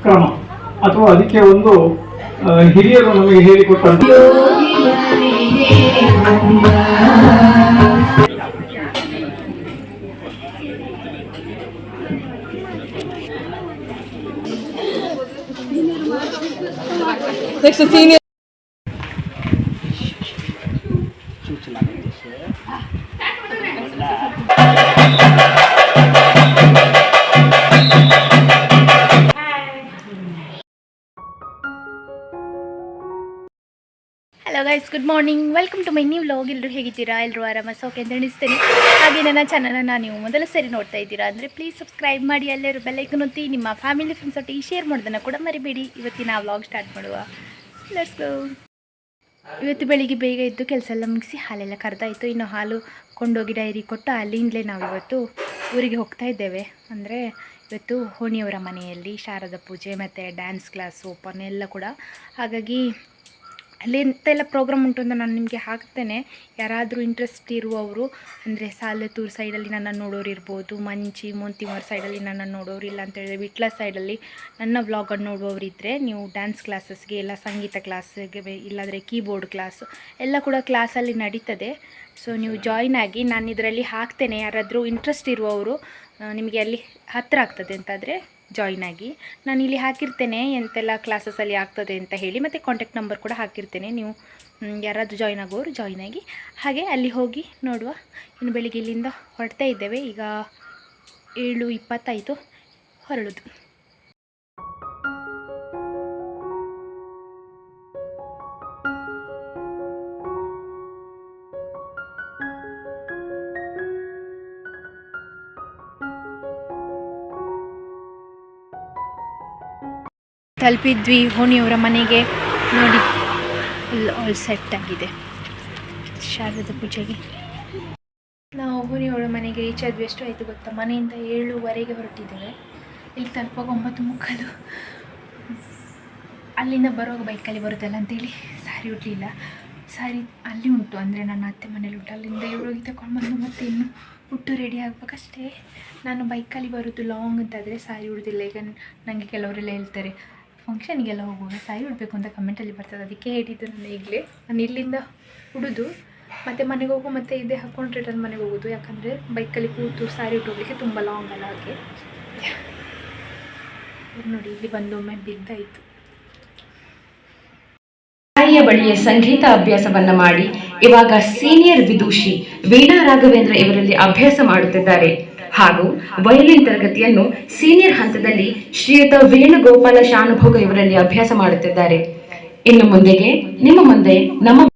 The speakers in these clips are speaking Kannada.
ಕ್ರಮ ಅಥವಾ ಅದಕ್ಕೆ ಒಂದು ಹಿರಿಯರು ನಮಗೆ ಹೇಳಿಕೊಟ್ಟಂತ senior. Hello guys, good morning. Welcome to my new vlog. ಎಲ್ಲರೂ ಹೇಗಿದ್ದೀರಾ? ಎಲ್ಲರೂ ಆರಾಮ ಸೋಕೆ ಅಂತ ಎಣಿಸ್ತೇನೆ. ಹಾಗೆ ನನ್ನ ಚಾನಲನ್ನು ನೀವು ಮೊದಲ ಸರಿ ನೋಡ್ತಾ ಇದ್ದೀರಾ ಅಂದರೆ ಪ್ಲೀಸ್ ಸಬ್ಸ್ಕ್ರೈಬ್ ಮಾಡಿ, ಎಲ್ಲರೂ ಬೆಲ್ಲೈಕನ್ ಒತ್ತಿ, ನಿಮ್ಮ ಫ್ಯಾಮಿಲಿ ಫ್ರೆಂಡ್ಸ್ ಒಟ್ಟಿಗೆ ಶೇರ್ ಮಾಡೋದನ್ನು ಕೂಡ ಮರಿಬೇಡಿ. ಇವತ್ತಿನ ವ್ಲಾಗ್ ಸ್ಟಾರ್ಟ್ ಮಾಡುವ. Let's go. ಇವತ್ತು ಬೆಳಿಗ್ಗೆ ಬೇಗ ಎದ್ದು ಕೆಲಸ ಎಲ್ಲ ಮುಗಿಸಿ ಹಾಲೆಲ್ಲ ಕರೆದಾಯಿತು. ಇನ್ನು ಹಾಲು ಕೊಂಡೋಗಿ ಡೈರಿ ಕೊಟ್ಟು ಅಲ್ಲಿಂದಲೇ ನಾವು ಇವತ್ತು ಊರಿಗೆ ಹೋಗ್ತಾ ಇದ್ದೇವೆ. ಅಂದರೆ ಇವತ್ತು ಹೋಣಿಯವರ ಮನೆಯಲ್ಲಿ ಶಾರದಾ ಪೂಜೆ ಮತ್ತು ಡ್ಯಾನ್ಸ್ ಕ್ಲಾಸ್ ಓಪನ್ ಎಲ್ಲ ಕೂಡ. ಹಾಗಾಗಿ ಅಲ್ಲಿ ಎಂತೆಲ್ಲ ಪ್ರೋಗ್ರಾಮ್ ಉಂಟು ಅಂತ ನಾನು ನಿಮಗೆ ಹಾಕ್ತೇನೆ. ಯಾರಾದರೂ ಇಂಟ್ರೆಸ್ಟ್ ಇರುವವರು ಅಂದರೆ ಸಾಲತ್ತೂರು ಸೈಡಲ್ಲಿ ನನ್ನನ್ನು ನೋಡೋರು ಇರ್ಬೋದು, ಮಂಚಿ ಮೋಂತಿಮೂರು ಸೈಡಲ್ಲಿ ನನ್ನನ್ನು ನೋಡೋರು, ಇಲ್ಲ ಅಂತೇಳಿದ್ರೆ ವಿಟ್ಲ ಸೈಡಲ್ಲಿ ನನ್ನ ವ್ಲಾಗನ್ನು ನೋಡುವವರಿದ್ದರೆ ನೀವು ಡ್ಯಾನ್ಸ್ ಕ್ಲಾಸಸ್ಗೆ ಇಲ್ಲ ಸಂಗೀತ ಕ್ಲಾಸ್ಗೆ ಇಲ್ಲಾಂದರೆ ಕೀಬೋರ್ಡ್ ಕ್ಲಾಸ್ ಎಲ್ಲ ಕೂಡ ಕ್ಲಾಸಲ್ಲಿ ನಡೀತದೆ. ಸೊ ನೀವು ಜಾಯಿನ್ ಆಗಿ, ನಾನು ಇದರಲ್ಲಿ ಹಾಕ್ತೇನೆ. ಯಾರಾದರೂ ಇಂಟ್ರೆಸ್ಟ್ ಇರುವವರು ನಿಮಗೆ ಅಲ್ಲಿ ಹತ್ತಿರ ಆಗ್ತದೆ ಅಂತಾದರೆ ಜಾಯಿನ್ ಆಗಿ. ನಾನು ಇಲ್ಲಿ ಹಾಕಿರ್ತೇನೆ ಎಂತೆಲ್ಲ ಕ್ಲಾಸಸಲ್ಲಿ ಆಗ್ತದೆ ಅಂತ ಹೇಳಿ, ಮತ್ತು ಕಾಂಟ್ಯಾಕ್ಟ್ ನಂಬರ್ ಕೂಡ ಹಾಕಿರ್ತೇನೆ. ನೀವು ಯಾರಾದರೂ ಜಾಯಿನ್ ಆಗೋರು ಜಾಯಿನ್ ಆಗಿ. ಹಾಗೆ ಅಲ್ಲಿ ಹೋಗಿ ನೋಡುವ. ಇನ್ನು ಬೆಳಿಗ್ಗೆ ಇಲ್ಲಿಂದ ಹೊರಡ್ತಾ ಇದ್ದೇವೆ. ಈಗ 7:20 ಹೊರಡೋದು. ತಲುಪಿದ್ವಿ ಹೋಣಿಯವರ ಮನೆಗೆ. ನೋಡಿ ಆಲ್ ಸೆಟ್ ಆಗಿದೆ ಶಾರದಾ ಪೂಜೆಗೆ. ನಾವು ಹೋಣಿಯವರ ಮನೆಗೆ ರೀಚ್ ಆದ್ವಿ. ಎಷ್ಟು ಆಯಿತು ಗೊತ್ತಾ? ಮನೆಯಿಂದ 7:15 ಹೊರಟಿದ್ದೇವೆ. ಇಲ್ಲಿ ತಲುಪುವಾಗ 9:15. ಅಲ್ಲಿಂದ ಬರುವಾಗ ಬೈಕಲ್ಲಿ ಬರುತ್ತಲ್ಲ ಅಂತೇಳಿ ಸಾರಿ ಉಡಲಿಲ್ಲ. ಸಾರಿ ಅಲ್ಲಿ ಉಂಟು, ಅಂದರೆ ನನ್ನ ಅತ್ತೆ ಮನೇಲಿ ಉಂಟು. ಅಲ್ಲಿಂದ 7 ತಗೊಂಡು ಬಂದು ಮತ್ತೆ ಇನ್ನು ಉಟ್ಟು ರೆಡಿ ಆಗಬೇಕಷ್ಟೇ. ನಾನು ಬೈಕಲ್ಲಿ ಬರೋದು ಲಾಂಗ್ ಅಂತಾದರೆ ಸಾರಿ ಉಡೋದಿಲ್ಲ. ಈಗ ನನಗೆ ಕೆಲವರೆಲ್ಲ ಹೇಳ್ತಾರೆ ಫಂಕ್ಷನಿಗೆಲ್ಲ ಹೋಗುವಾಗ ಸಾರಿ ಉಡಬೇಕು ಅಂತ ಕಮೆಂಟಲ್ಲಿ ಬರ್ತದೆ. ಅದಕ್ಕೆ ಹೇಳಿದ್ದು ನಾನು ಈಗಲೇ. ನಾನು ಇಲ್ಲಿಂದ ಉಡೋದು ಮತ್ತು ಮನೆಗೆ ಹೋಗು ಮತ್ತು ಇದೇ ಹಾಕ್ಕೊಂಡು ರಿಟರ್ನ್ ಮನೆಗೆ ಹೋಗೋದು. ಯಾಕಂದರೆ ಬೈಕಲ್ಲಿ ಕೂತು ಸಾರಿ ಉಟ್ಟೋಗ್ಲಿಕ್ಕೆ ತುಂಬ ಲಾಂಗ್ ಅಲ್ಲ. ಹಾಗೆ ನೋಡಿ, ಇಲ್ಲಿ ಬಂದೊಮ್ಮೆ ಬಿದ್ದಾಯಿತು. ತಾಯಿಯ ಬಳಿಯ ಸಂಗೀತ ಅಭ್ಯಾಸವನ್ನ ಮಾಡಿ ಇವಾಗ ಸೀನಿಯರ್ ವಿದೂಷಿ ವೀಣಾ ರಾಘವೇಂದ್ರ ಇವರಲ್ಲಿ ಅಭ್ಯಾಸ ಮಾಡುತ್ತಿದ್ದಾರೆ. ಹಾಗೂ ವಯೋಲಿನ್ ತರಗತಿಯನ್ನು ಸೀನಿಯರ್ ಹಂತದಲ್ಲಿ ಶ್ರೀಯುತ ವೇಣುಗೋಪಾಲ ಶಾನುಭೋಗ ಇವರಲ್ಲಿ ಅಭ್ಯಾಸ ಮಾಡುತ್ತಿದ್ದಾರೆ. ಇನ್ನು ಮುಂದೆಗೆ ನಿಮ್ಮ ಮುಂದೆ ನಮ್ಮ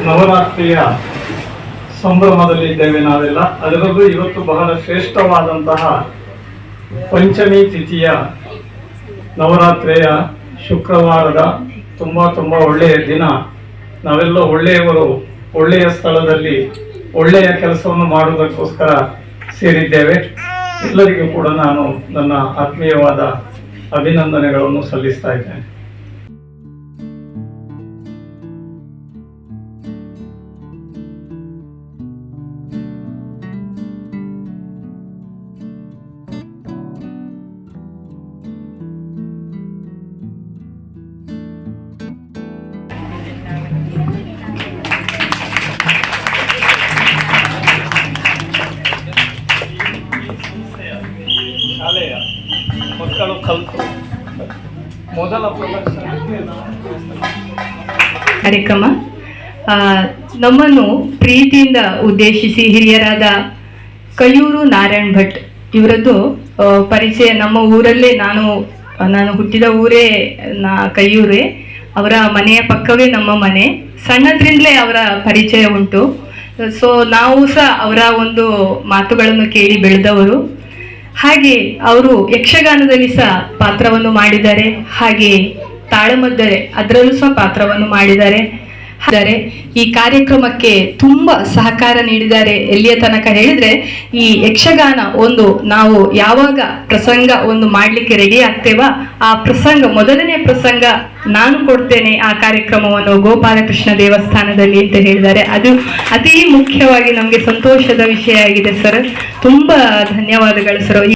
ನವರಾತ್ರಿಯ ಸಂಭ್ರಮದಲ್ಲಿದ್ದೇವೆ ನಾವೆಲ್ಲ. ಅದರಲ್ಲೂ ಇವತ್ತು ಬಹಳ ಶ್ರೇಷ್ಠವಾದಂತಹ ಪಂಚಮಿ ತಿಥಿಯ ನವರಾತ್ರಿಯ ಶುಕ್ರವಾರದ ತುಂಬ ಒಳ್ಳೆಯ ದಿನ. ನಾವೆಲ್ಲ ಒಳ್ಳೆಯವರು, ಒಳ್ಳೆಯ ಸ್ಥಳದಲ್ಲಿ ಒಳ್ಳೆಯ ಕೆಲಸವನ್ನು ಮಾಡುವುದಕ್ಕೋಸ್ಕರ ಸೇರಿದ್ದೇವೆ. ಎಲ್ಲರಿಗೂ ಕೂಡ ನಾನು ನನ್ನ ಆತ್ಮೀಯವಾದ ಅಭಿನಂದನೆಗಳನ್ನು ಸಲ್ಲಿಸ್ತಾ ಇದ್ದೇನೆ. ಶಾಲೆಯ ಮಕ್ಕಳು ಕಲಿತು ಮೊದಲ ಕಾರ್ಯಕ್ರಮ ನಮ್ಮನ್ನು ಪ್ರೀತಿಯಿಂದ ಉದ್ದೇಶಿಸಿ ಹಿರಿಯರಾದ ಕಯ್ಯೂರು ನಾರಾಯಣ್ ಭಟ್ ಇವರದ್ದು ಪರಿಚಯ ನಮ್ಮ ಊರಲ್ಲೇ ನಾನು ಹುಟ್ಟಿದ ಊರೇ ಕಯ್ಯೂರೇ, ಅವರ ಮನೆಯ ಪಕ್ಕವೇ ನಮ್ಮ ಮನೆ. ಸಣ್ಣದ್ರಿಂದಲೇ ಅವರ ಪರಿಚಯ ಉಂಟು. ಸೊ ನಾವು ಸಹ ಅವರ ಒಂದು ಮಾತುಗಳನ್ನು ಕೇಳಿ ಬೆಳೆದವರು. ಹಾಗೆ ಅವರು ಯಕ್ಷಗಾನದಲ್ಲಿ ಸಹ ಪಾತ್ರವನ್ನು ಮಾಡಿದ್ದಾರೆ, ಹಾಗೆ ತಾಳಮದ್ದಲೆ ಅದರಲ್ಲೂ ಸಹ ಪಾತ್ರವನ್ನು ಮಾಡಿದ್ದಾರೆ. ಈ ಕಾರ್ಯಕ್ರಮಕ್ಕೆ ತುಂಬಾ ಸಹಕಾರ ನೀಡಿದ್ದಾರೆ. ಎಲ್ಲಿಯ ತನಕ ಹೇಳಿದ್ರೆ, ಈ ಯಕ್ಷಗಾನ ಒಂದು ನಾವು ಯಾವಾಗ ಪ್ರಸಂಗ ಒಂದು ಮಾಡ್ಲಿಕ್ಕೆ ರೆಡಿ ಆಗ್ತೇವ, ಆ ಪ್ರಸಂಗ ಮೊದಲನೇ ಪ್ರಸಂಗ ನಾನು ಕೊಡ್ತೇನೆ ಆ ಕಾರ್ಯಕ್ರಮವನ್ನು ಗೋಪಾಲಕೃಷ್ಣ ದೇವಸ್ಥಾನದಲ್ಲಿ ಅಂತ ಹೇಳಿದ್ದಾರೆ. ಅದು ಅತಿ ಮುಖ್ಯವಾಗಿ ನಮಗೆ ಸಂತೋಷದ ವಿಷಯ ಆಗಿದೆ ಸರ್. ತುಂಬಾ ಧನ್ಯವಾದಗಳು ಸರ್.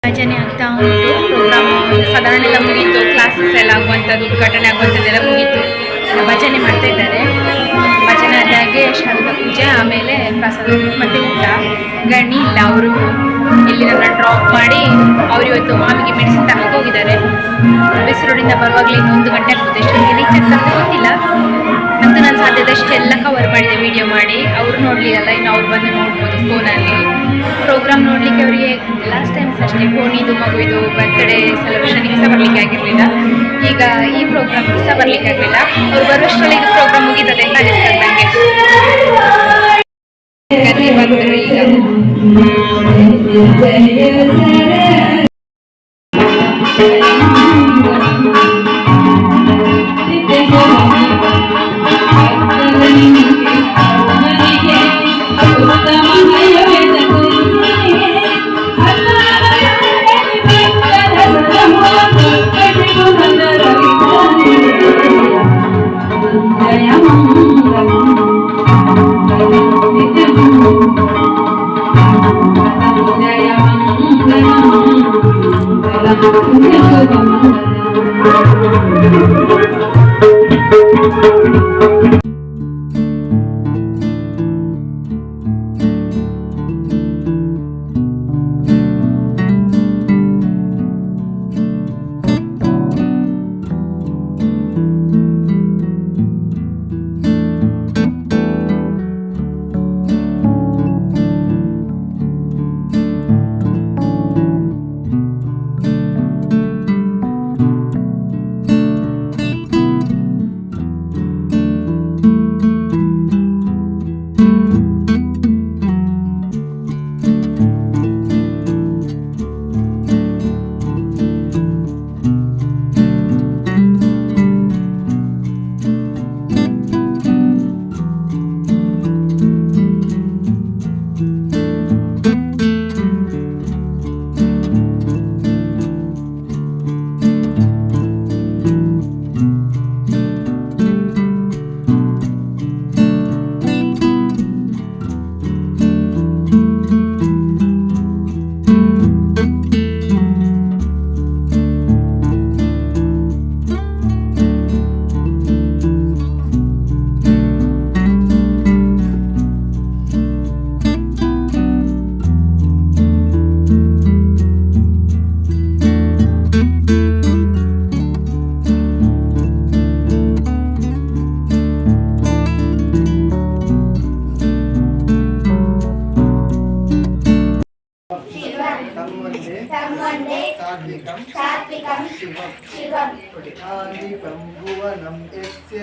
ಭಜನೆ ಆಗ್ತಾ ಉಂಟು. ಪ್ರೋಗ್ರಾಮ್ ಸಾಧಾರಣ ಎಲ್ಲ ಮುಗೀತು, ಕ್ಲಾಸಸ್ ಎಲ್ಲ ಆಗುವಂಥದ್ದು, ಉದ್ಘಾಟನೆ ಆಗುವಂಥದ್ದೆಲ್ಲ ಮುಗೀತು. ಭಜನೆ ಮಾಡ್ತಾ ಇದ್ದಾರೆ. ಭಜನೆ ಆದಾಗೆ ಶಾರದಾ ಪೂಜೆ, ಆಮೇಲೆ ಪ್ರಸಾದ ಮತ್ತು ಊಟ. ಗಣಿ ಇಲ್ಲ, ಅವರು ಇಲ್ಲಿ ನನ್ನ ಡ್ರಾಪ್ ಮಾಡಿ ಅವ್ರು ಇವತ್ತು ಮಾವಿಗೆ ಮೆಡಿಸಿನ್ ತಗೊಂಡು ಹೋಗಿದ್ದಾರೆ. ಬೆಸರೋಡಿಂದ ಬರುವಾಗಲೇ 1 ಗಂಟೆ ಆಗ್ಬೋದು. ಎಷ್ಟೊಂದು ರೀಚ್ ಆಗ್ತದೆ ಗೊತ್ತಿಲ್ಲ. ಮತ್ತು ನಾನು ಸಾಧ್ಯದಷ್ಟು ಎಲ್ಲ ಕವರ್ ಮಾಡಿದೆ ವಿಡಿಯೋ ಮಾಡಿ. ಅವರು ನೋಡಲಿಲ್ಲ, ಇನ್ನು ಅವ್ರು ಬಂದು ನೋಡ್ಬೋದು ಫೋನಲ್ಲಿ. ಪ್ರೋಗ್ರಾಮ್ ನೋಡಲಿಕ್ಕೆ ಅವರಿಗೆ ಲಾಸ್ಟ್ ಟೈಮ್ಸ್ ಅಷ್ಟೇ ಬೋಣಿದು ಮಗುವಿದು ಬರ್ತ್ಡೇ ಸೆಲೆಬ್ರೇಷನ್ಗೆ ಸಹ ಬರಲಿಕ್ಕೆ ಆಗಿರಲಿಲ್ಲ. ಈಗ ಈ ಪ್ರೋಗ್ರಾಮ್ಗೆ ಸಹ ಬರಲಿಕ್ಕೆ ಆಗಲಿಲ್ಲ. ಅವ್ರು ಬರುವಷ್ಟರಲ್ಲಿ ಇದು ಪ್ರೋಗ್ರಾಮ್ ಮುಗೀತದೆ ಅಂತ ಅನಿಸ್ತದೆ ನನಗೆ. ಬಂದರು ಈಗ. Thank you. तन्वन्दे सात्विकं शिवम् आदिकं भुवनं यस्य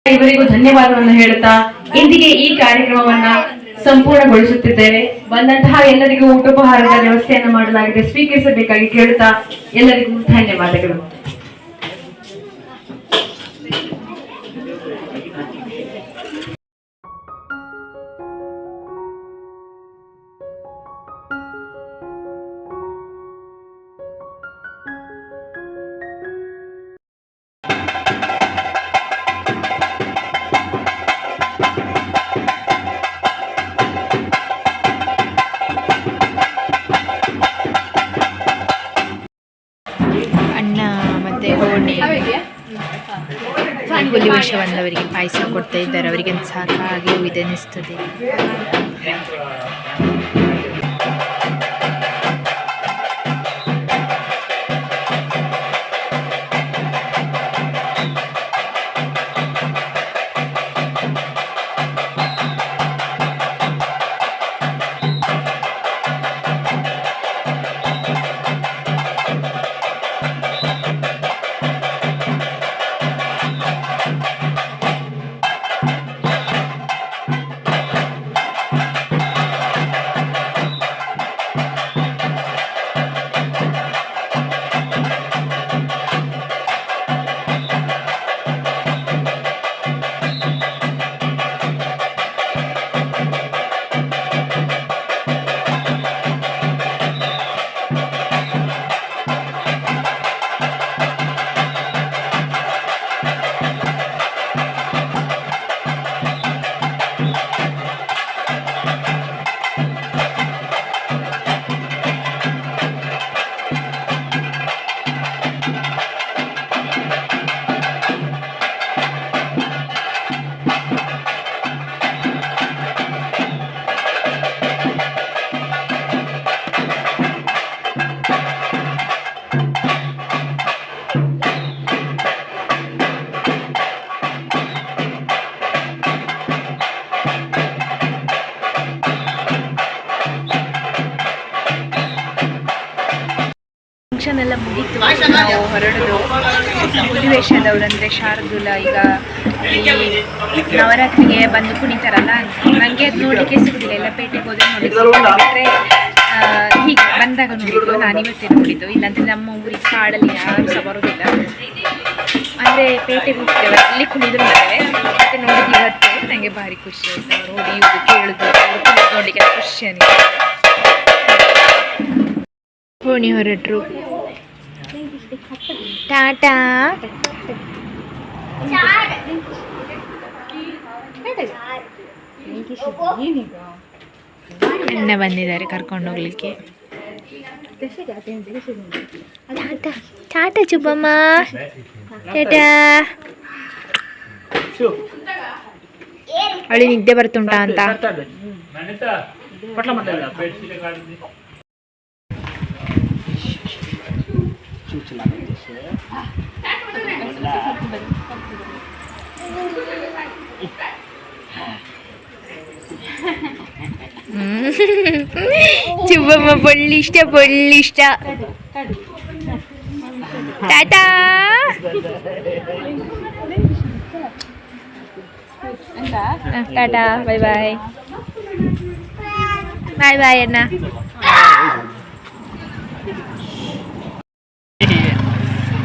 ಇವರಿಗೂ ಧನ್ಯವಾದವನ್ನು ಹೇಳುತ್ತಾ ಇಂದಿಗೆ ಈ ಕಾರ್ಯಕ್ರಮವನ್ನ ಸಂಪೂರ್ಣಗೊಳಿಸುತ್ತಿದ್ದೇವೆ. ಬಂದಂತಹ ಎಲ್ಲರಿಗೂ ಊಟೋಪಹಾರದ ವ್ಯವಸ್ಥೆಯನ್ನು ಮಾಡಲಾಗಿದೆ, ಸ್ವೀಕರಿಸಬೇಕಾಗಿ ಕೇಳುತ್ತಾ ಎಲ್ಲರಿಗೂ ಧನ್ಯವಾದಗಳು. ಅನ್ನ ಮತ್ತು ಹೋಳಿ ಹುಲಿ ವೇಷ ಬಂದವರಿಗೆ ಪಾಯಸ ಕೊಡ್ತಾ ಇದ್ದಾರೆ. ಅವರಿಗೆ ಸಾಕಾಗಿ ಇದನ್ನಿಸ್ತದೆ. ಫಂಕ್ಷನ್ ಎಲ್ಲ ಮುಗೀತು, ನಾವು ಹೊರಡೋದು. ಹುಲಿವೇಷದವ್ರು ಅಂದರೆ ಶಾರ್ದುಲ ಈಗ ಈ ನವರಾತ್ರಿಗೆ ಬಂದು ಕುಣಿತಾರಲ್ಲ, ನನಗೆ ಅದು ನೋಡಲಿಕ್ಕೆ ಸಿಗೋದಿಲ್ಲ. ಎಲ್ಲ ಪೇಟೆಗೆ ಹೋದ್ರೆ ನೋಡಲಿಕ್ಕೆ ಬಿಟ್ಟರೆ ಹೀಗೆ ಬಂದಾಗ ನೋಡಿದ್ದು, ನಾನು ಇವತ್ತೇ ನೋಡಿದ್ದು. ಇಲ್ಲಾಂದರೆ ನಮ್ಮ ಊರಿಗೆ ಕಾಡಲ್ಲಿ ಯಾರು ಸಹ ಬರೋದಿಲ್ಲ. ಅಂದರೆ ಪೇಟೆಗೆ ಹೋಗ್ತೇವೆ, ಅಲ್ಲಿ ಕುಣಿದ್ರು ಬರ್ತೇವೆ. ಮತ್ತು ನೋಡಿದ್ದು ಇವತ್ತು ನನಗೆ ಭಾರಿ ಖುಷಿ ಆಯಿತು. ಅವ್ರು ಹೊಡಿಯೋದು ಕೇಳೋದು ನೋಡಲಿಕ್ಕೆ ಖುಷಿ ಅನಿಸ್ತು. ಓಣಿ ಹೊರಟರು. ಟಾಟಾ. ಅಣ್ಣ ಬಂದಿದ್ದಾರೆ ಕರ್ಕೊಂಡು ಹೋಗ್ಲಿಕ್ಕೆ. ಟಾಟಾ ಟಾಟಾ ಚುಬ್ಬಮ್ಮ, ಟಾಟಾ. ಅವಳಿ ನಿದ್ದೆ ಬರ್ತುಂಟಾ ಅಂತ. ಚುಬ್ಬಮ್ಮ ಪೊಳ್ಳಿಷ್ಟ ಪೊಳ್ಳಿಷ್ಟ. ಟಾಟಾ. ಟಾಟಾ, ಬಾಯ್ ಬಾಯ್. ಬಾಯ್ ಬಾಯ್ ಅಣ್ಣ.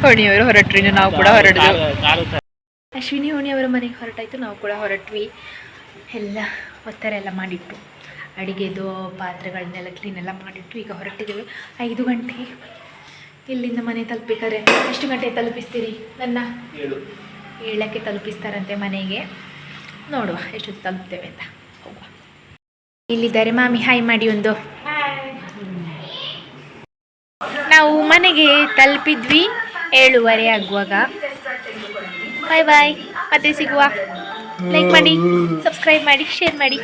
ಹೋಣಿಯವರು ಹೊರಟ್ರು, ಇನ್ನು ನಾವು ಕೂಡ ಹೊರಟಿದ್ವಿ. ಅಶ್ವಿನಿ ಹೋಣಿಯವರ ಮನೆಗೆ ಹೊರಟಾಯ್ತು, ನಾವು ಕೂಡ ಹೊರಟ್ವಿ. ಎಲ್ಲ ಒತ್ತರ ಎಲ್ಲ ಮಾಡಿಟ್ಟು, ಅಡುಗೆದು ಪಾತ್ರೆಗಳನ್ನೆಲ್ಲ ಕ್ಲೀನೆಲ್ಲ ಮಾಡಿಟ್ಟು ಈಗ ಹೊರಟಿದ್ದೇವೆ. 5 ಗಂಟೆ ಇಲ್ಲಿಂದ ಮನೆ ತಲುಪಿದ್ದಾರೆ. ಎಷ್ಟು ಗಂಟೆ ತಲುಪಿಸ್ತೀರಿ ನನ್ನ? 7ಕ್ಕೆ ತಲುಪಿಸ್ತಾರಂತೆ ಮನೆಗೆ. ನೋಡುವ ಎಷ್ಟೊತ್ತು ತಲುಪ್ತೇವೆ ಅಂತ. ಹೋಗುವ. ಇಲ್ಲಿದ್ದಾರೆ ಮಾಮಿ, ಹಾಯ್ ಮಾಡಿ ಒಂದು. ನಾವು ಮನೆಗೆ ತಲುಪಿದ್ವಿ 7:30 ಆಗುವಾಗ. ಬಾಯ್ ಬಾಯ್, ಮತ್ತೆ ಸಿಗುವ. ಲೈಕ್ ಮಾಡಿ, ಸಬ್ಸ್ಕ್ರೈಬ್ ಮಾಡಿ, ಶೇರ್ ಮಾಡಿ.